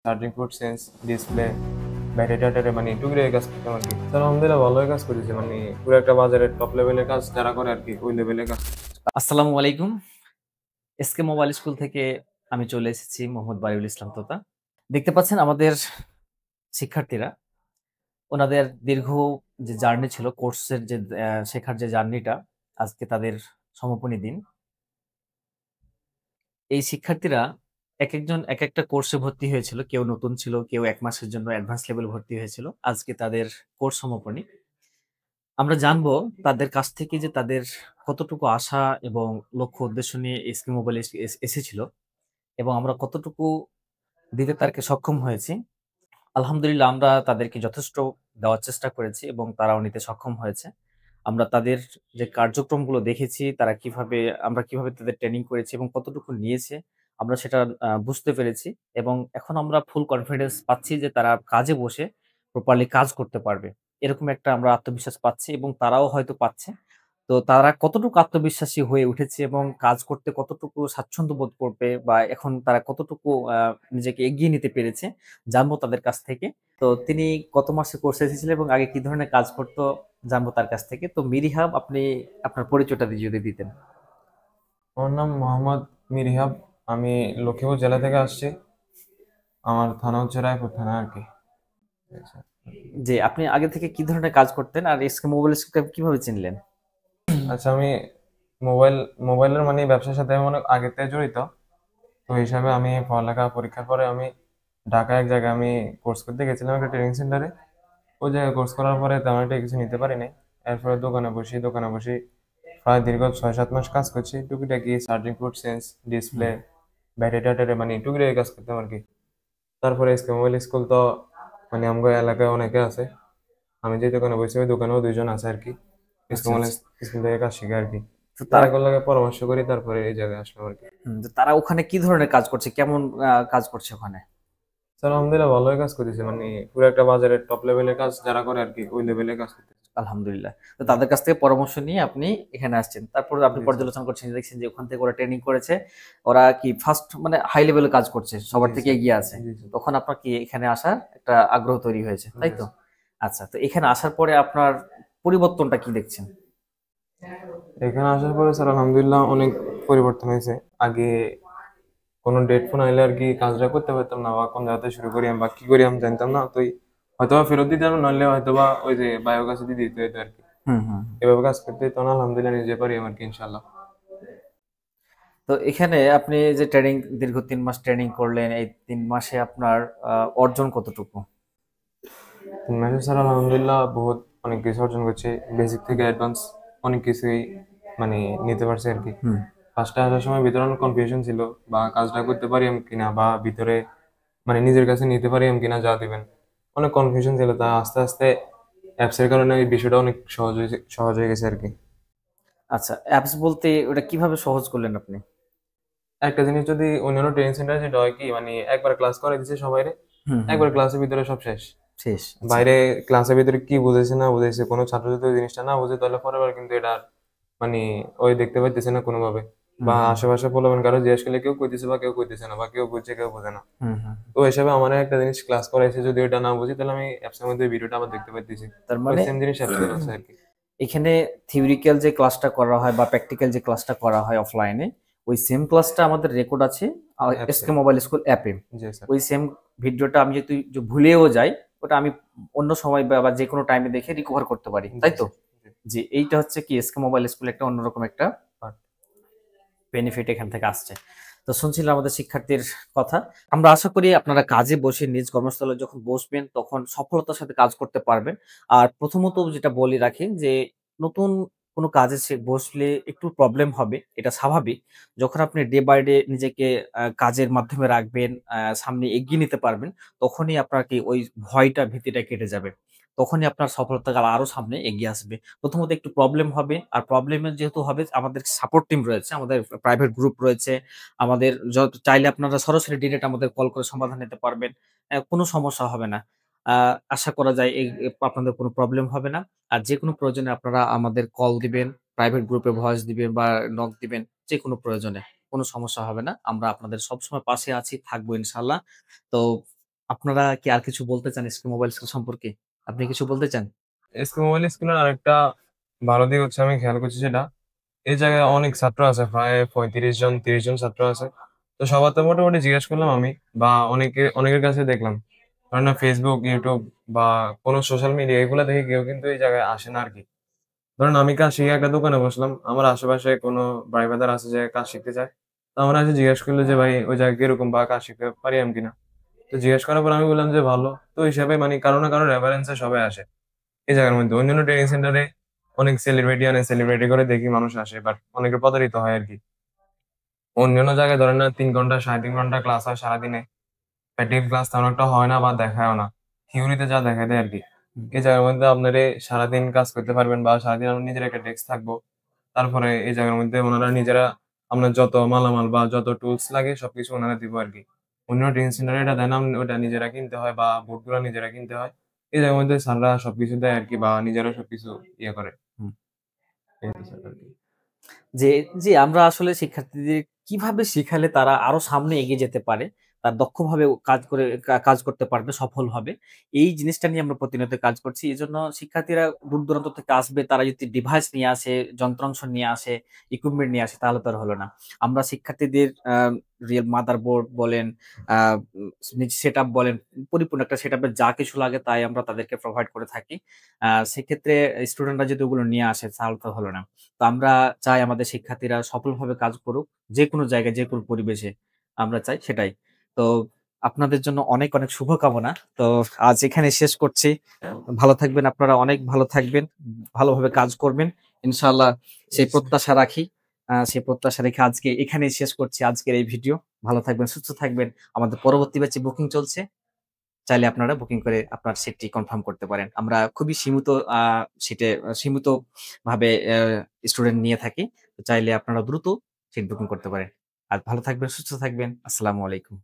Charging port change, display, battery টাটারে মানে টুকরে কাজ করতাম আর কি। স্যার আলহামদুলিল্লাহ ভালোই কাজ করেছে, মানে পুরো একটা বাজারের টপ লেভেলের কাজ যারা করে আর কি, ওই লেভেলের কাজ। আসসালামু আলাইকুম। এসকে মোবাইল স্কুল থেকে আমি চলে এসেছি মোহাম্মদ বারিউল ইসলাম তোতা। দেখতে পাচ্ছেন আমাদের শিক্ষার্থীরা ওনাদের দীর্ঘ যে জার্নি ছিল কোর্সের যে শেখার যে জার্নিটা আজকে তাদের সমাপনী দিন। এই শিক্ষার্থীরা একেকজন একেকটা কোর্সে ভর্তি হয়েছিল। কেউ নতুন ছিল, কেউ ১ মাসের জন্য অ্যাডভান্স লেভেলে ভর্তি হয়েছিল। আজকে তাদের কোর্স সমাপনী। আমরা জানবো তাদের কাছ থেকে যে তাদের কতটুকু আশা এবং লক্ষ্য উদ্দেশ্য নিয়ে এসকে মোবাইল এসেছিল এবং আমরা কতটুকু দিতে তারকে সক্ষম হয়েছি। আলহামদুলিল্লাহ আমরা তাদেরকে যথেষ্ট দেওয়ার চেষ্টা করেছি এবং তারাও নিতে সক্ষম হয়েছে। আমরা তাদের যে কার্যক্রমগুলো দেখেছি, আমরা কিভাবে তাদের ট্রেনিং করেছি এবং কতটুকু নিয়েছে, আমরা সেটা বুঝতে পেরেছি এবং এখন আমরা ফুল কনফিডেন্স পাচ্ছি যে তারা কাজে বসে প্রপারলি কাজ করতে পারবে। এরকম একটা আমরা আত্মবিশ্বাস পাচ্ছি এবং তারাও হয়তো পাচ্ছে। তো তারা কতটুকু আত্মবিশ্বাসী হয়ে উঠেছে এবং কাজ করতে কতটুকু স্বাচ্ছন্দ্য বোধ করবে বা এখন তারা কতটুকু নিজেকে এগিয়ে নিতে পেরেছে, জানবো তাদের কাছ থেকে। তো তিনি কত মাসে কোর্সে এসেছিলেন এবং আগে কি ধরনের কাজ করতো জানবো তার কাছ থেকে। তো মিরিহাব, আপনি আপনার পরিচয়টা যদি দিতেন। আমার নাম মোহাম্মদ মিরিহাব। আমি লক্ষ্মীপুর জেলা থেকে আসছি। আমার থানা হচ্ছে রায়পুর থানা আর কি। আচ্ছা। যে আপনি আগে থেকে কি ধরনের কাজ করতেন আর এসকে মোবাইল স্কুলটা কিভাবে চিনলেন? আচ্ছা, আমি মোবাইল মোবাইলের মানে ব্যবসার সাথে আমি অনেক আগে থেকে জড়িত। তো হিসাবে আমি পড়ালেখা পরীক্ষার পরে আমি ঢাকা এক জায়গায় আমি কোর্স করতে গেছিলাম, একটা ট্রেনিং সেন্টারে। ওই জায়গায় কোর্স করার পরে তেমন একটা কিছু নিতে পারি নাই। এরপরে দোকানে বসি প্রায় দীর্ঘ 6-7 মাস কাজ করছি, টুকিটাকি চার্জিং পোর্ট চেঞ্জ, ডিসপ্লে, হুম। ব্যাটারি টাটারে মানে টুকিটাকি কাজ করতাম আর কি। তারপরে এসকে মোবাইল স্কুল তো মানে আমার এলাকায় অনেকে আছে। আমি যে দোকানে বসি ওই দোকানেও 2 জন আছে আর কি, এসকে আচ্ছা, মোবাইল আচ্ছা। স্কুল থেকে কাজ শিখে আর কি। তো তো তারা এগুলো লাগে পরামর্শ করি, তারপরে এই জায়গায় আসলাম আর কি। তো তারা ওখানে কি ধরনের কাজ করছে? কেমন কাজ করছে ওখানে? স্যার আলহামদুলিল্লাহ ভালোই কাজ করতেছে, মানে পুরো একটা বাজারের টপ লেভেলের কাজ যারা করে আর কি, ওই লেভেলের কাজ করতেছে। আলহামদুলিল্লাহ। তো জি। তাদের কাছ থেকে পরামর্শ নিয়ে আপনি এখানে আসছেন। তারপর আপনি জি স্যার। পর্যালোচনা করছেন, দেখছেন যে ওখান থেকে ওরা ট্রেনিং করেছে। ওরা কি ফার্স্ট মানে হাই লেভেলে কাজ করছে, সবার জি থেকে স্যার। এগিয়ে আছে। জি স্যার। তখন আপনার কি এখানে আসার একটা আগ্রহ তৈরি হয়েছে, তাই জি তো? স্যার। আচ্ছা, তো এখানে আসার পরে আপনার পরিবর্তনটা কি দেখছেন? এখানে আসার পরে স্যার আলহামদুলিল্লাহ অনেক পরিবর্তন হয়েছে। আগে কোনো ডেট ফোন আইলে আর কি কাজটা করতে পারতাম না, বা কোন জায়গাতে শুরু করি আমি বা কি করি আমি জানতাম না। তো হয়তো বা ফেরত দিতে পারবো, নইলে হয়তো বা ওই যে বায়ো কাছে দিয়ে দিতে হতো আর কি। হুম, হুম। এভাবে কাজ করতে তো না, আলহামদুলিল্লাহ নিজে পারি আমার কি, ইনশাল্লাহ। তো এখানে আপনি যে ট্রেনিং দীর্ঘ ৩ মাস ট্রেনিং করলেন, এই ৩ মাসে আপনার অর্জন কতটুকু? 3 মাসে স্যার আলহামদুলিল্লাহ বহুত অনেক কিছু অর্জন করছি। বেসিক থেকে হুম, অ্যাডভান্স অনেক কিছুই মানে নিতে পারছি আর কি। হুম। ফার্স্টে আসার সময় ভিতরে অনেক কনফিউশন ছিল, বা কাজটা করতে পারি আমি কিনা, বা ভিতরে মানে নিজের কাছে নিতে পারি আমি কিনা যা দিবেন, অনেক কনফিউশন ছিল। তা আস্তে আস্তে অ্যাপস এর কারণে এই বিষয়টা অনেক সহজ হয়ে গেছে আর কি। আচ্ছা, অ্যাপস বলতে ওটা কিভাবে সহজ করলেন আপনি? একটা জিনিস যদি অন্যান্য ট্রেনিং সেন্টারে যেটা হয় কি, মানে একবার ক্লাস করে দিচ্ছে সবাইরে, হুম, হুম। একবার ক্লাসের ভিতরে সব শেষ। শেষ। আচ্ছা। বাইরে ক্লাসের ভিতরে কি বুঝেছে না বুঝেছে, কোনো ছাত্র যদি ওই জিনিসটা না বুঝে, তাহলে পরের বার কিন্তু এটা আর মানে ওই দেখতে পাইতেছে না কোনোভাবে। হুম, বা হুম। আশেপাশে পোলাপান কারো জিজ্ঞেস করলে কেউ কইতেছে বা কেউ কইতেছে না, বা কেউ বুঝছে কেউ বোঝে না। হুম, হুম। তো হিসাবে আমার একটা জিনিস ক্লাস করাইছে, যদি ওইটা না বুঝি তাহলে আমি অ্যাপসের মধ্যে ভিডিওটা আবার দেখতে পাইতেছি। তার ওই মানে সেম জিনিস অ্যাপসেও আছে আর কি। এখানে থিওরিক্যাল যে ক্লাসটা করা হয় বা প্র্যাকটিক্যাল যে ক্লাসটা করা হয় অফলাইনে, ওই সেম ক্লাসটা আমাদের রেকর্ড আছে অ্যাপসে। এসকে মোবাইল স্কুল অ্যাপে। জি স্যার। ওই সেম ভিডিওটা আমি যদি ভুলেও যাই, ওটা আমি অন্য সময় বা যেকোনো টাইমে দেখে রিকভার করতে পারি, জি তাই তো? স্যার। জি। জি, এইটা হচ্ছে কি এসকে মোবাইল স্কুল একটা অন্যরকম একটা আর বেনিফিট এখান থেকে আসছে। তো শুনছিলাম আমাদের শিক্ষার্থীর কথা। আমরা আশা করি আপনারা কাজে বসে নিজ কর্মস্থলে যখন বসবেন তখন সফলতার সাথে কাজ করতে পারবেন। আর প্রথমত যেটা বলে রাখি যে নতুন কোনো কাজে বসলে একটু প্রবলেম হবে। এটা স্বাভাবিক। যখন আপনি ডে বাই ডে নিজেকে কাজের মাধ্যমে রাখবেন, সামনে এগিয়ে নিতে পারবেন, তখনই আপনার কি ওই ভয়টা, ভীতিটা কেটে যাবে। তখনই আপনার সফলতা আরো সামনে এগিয়ে আসবে। প্রথমত একটু প্রবলেম হবে। আর প্রবলেমের যেহেতু হবে আমাদের সাপোর্ট টিম রয়েছে, আমাদের প্রাইভেট গ্রুপ রয়েছে। আমাদের চাইলে আপনারা সরাসরি ডিরেক্ট আমাদের কল করে সমাধান নিতে পারবেন। কোনো সমস্যা হবে না। আ আশা করা যায় আপনাদের কোনো প্রবলেম হবে না। আর যেকোনো প্রয়োজনে আপনারা আমাদের কল দিবেন, প্রাইভেট গ্রুপে ভয়েস দিবেন বা নক দিবেন, যেকোনো প্রয়োজনে। কোনো সমস্যা হবে না। আমরা আপনাদের সবসময় পাশে আছি, থাকবো ইনশাআল্লাহ। তো আপনারা কি আর কিছু বলতে চান এসকে মোবাইল স্কুল সম্পর্কে? আপনি কিছু বলতে চান? এসকে মোবাইল স্কুলের আরেকটা ভালো দিক হচ্ছে আমি খেয়াল করছি সেটা, এই জায়গায় অনেক ছাত্র আছে, প্রায় 35 জন 30 জন ছাত্র আছে। তো সবার তো মোটামুটি জিজ্ঞেস করলাম আমি, বা অনেকের কাছে দেখলাম, কারণ না ফেসবুক, ইউটিউব বা কোনো সোশ্যাল মিডিয়া এগুলো দেখে কেউ কিন্তু এই জায়গায় আসে না আর কি। ধরেন আমি কাজ শিখে একটা দোকানে বসলাম, আমার আশেপাশে কোনো ভাই ব্রাদার আছে যে কাজ শিখতে চায়, তো আমরা এসে জিজ্ঞেস করলো যে ভাই ওই জায়গায় কিরকম বা কাজ শিখতে পারি আমি কিনা। তো জিজ্ঞেস করার পর আমি বললাম যে ভালো, তো হিসাবে মানে কারো না কারো রেফারেন্সে সবাই আসে এই জায়গার মধ্যে। অন্যান্য ট্রেনিং সেন্টারে অনেক সেলিব্রিটি আনে, সেলিব্রিটি করে দেখি মানুষ আসে, বাট অনেকে প্রতারিত হয় আর কি। অন্যান্য জায়গায় ধরেন না 3 ঘন্টা 3.5 ঘন্টা ক্লাস হয় সারাদিনে, প্র্যাকটিক্যাল ক্লাস তেমন একটা হয় না বা দেখায়ও না, থিওরিতে যা দেখায় দেয় আর কি। হুম। এই জায়গার মধ্যে আপনার সারাদিন কাজ করতে পারবেন, বা সারাদিন আপনার নিজের একটা ডেস্ক থাকবো। তারপরে এই জায়গার মধ্যে ওনারা নিজেরা আপনার যত মালামাল বা যত টুলস লাগে সবকিছু ওনারা দিব আর কি। অন্য ট্রেনিং সেন্টারে এটা দেয় না, ওটা নিজেরা কিনতে হয় বা বোর্ডগুলো নিজেরা কিনতে হয়। এই জায়গার মধ্যে স্যাররা সবকিছু দেয় আর কি, বা নিজেরা সবকিছু ইয়ে করে। হুম। এই তো স্যার আর কি। যে জি, আমরা আসলে শিক্ষার্থীদের কিভাবে শিখালে তারা আরো সামনে এগিয়ে যেতে পারে, তার দক্ষভাবে কাজ করতে পারবে, সফল হবে। এই জিনিসটা নিয়ে আমরা প্রতিনিয়ত কাজ করছি। এজন্য শিক্ষার্থীরা দূর-দূরান্ত থেকে আসবে, তারা যদি ডিভাইস নিয়ে আসে, যন্ত্রাংশ নিয়ে আসে, ইকুইপমেন্ট নিয়ে আসে তাহলে তো আর হলো না। আমরা শিক্ষার্থীদের রিয়েল মাদারবোর্ড বলেন, আ সেটআপ বলেন, পরিপূর্ণ একটা সেটআপের যা কিছু লাগে তাই আমরা তাদেরকে প্রোভাইড করে থাকি। সেক্ষেত্রে স্টুডেন্টরা যদি ওগুলো নিয়ে আসে তাহলে তো হলো না। তো আমরা চাই আমাদের শিক্ষার্থীরা সফলভাবে কাজ করুক। যেকোনো জায়গায়, যেকোনো পরিবেশে আমরা চাই সেটাই। তো আপনাদের জন্য অনেক, অনেক শুভকামনা। তো আজ এখানে শেষ করছি। ভালো থাকবেন আপনারা, অনেক ভালো থাকবেন। ভালোভাবে কাজ করবেন। ইনশাআল্লাহ সেই প্রত্যাশা রাখি। সেই প্রত্যাশা রেখে আজকে এখানেই শেষ করছি আজকের এই ভিডিও। ভালো থাকবেন, সুস্থ থাকবেন। আমাদের পরবর্তী ব্যাচে বুকিং চলছে। চাইলে আপনারা বুকিং করে আপনার সিটটি কনফার্ম করতে পারেন। আমরা খুবই সীমিত আ সিটে সীমিত ভাবে স্টুডেন্ট নিয়ে থাকি। তো চাইলে আপনারা দ্রুত সিট বুকিং করতে পারেন। আর ভালো থাকবেন, সুস্থ থাকবেন। আসসালামু আলাইকুম।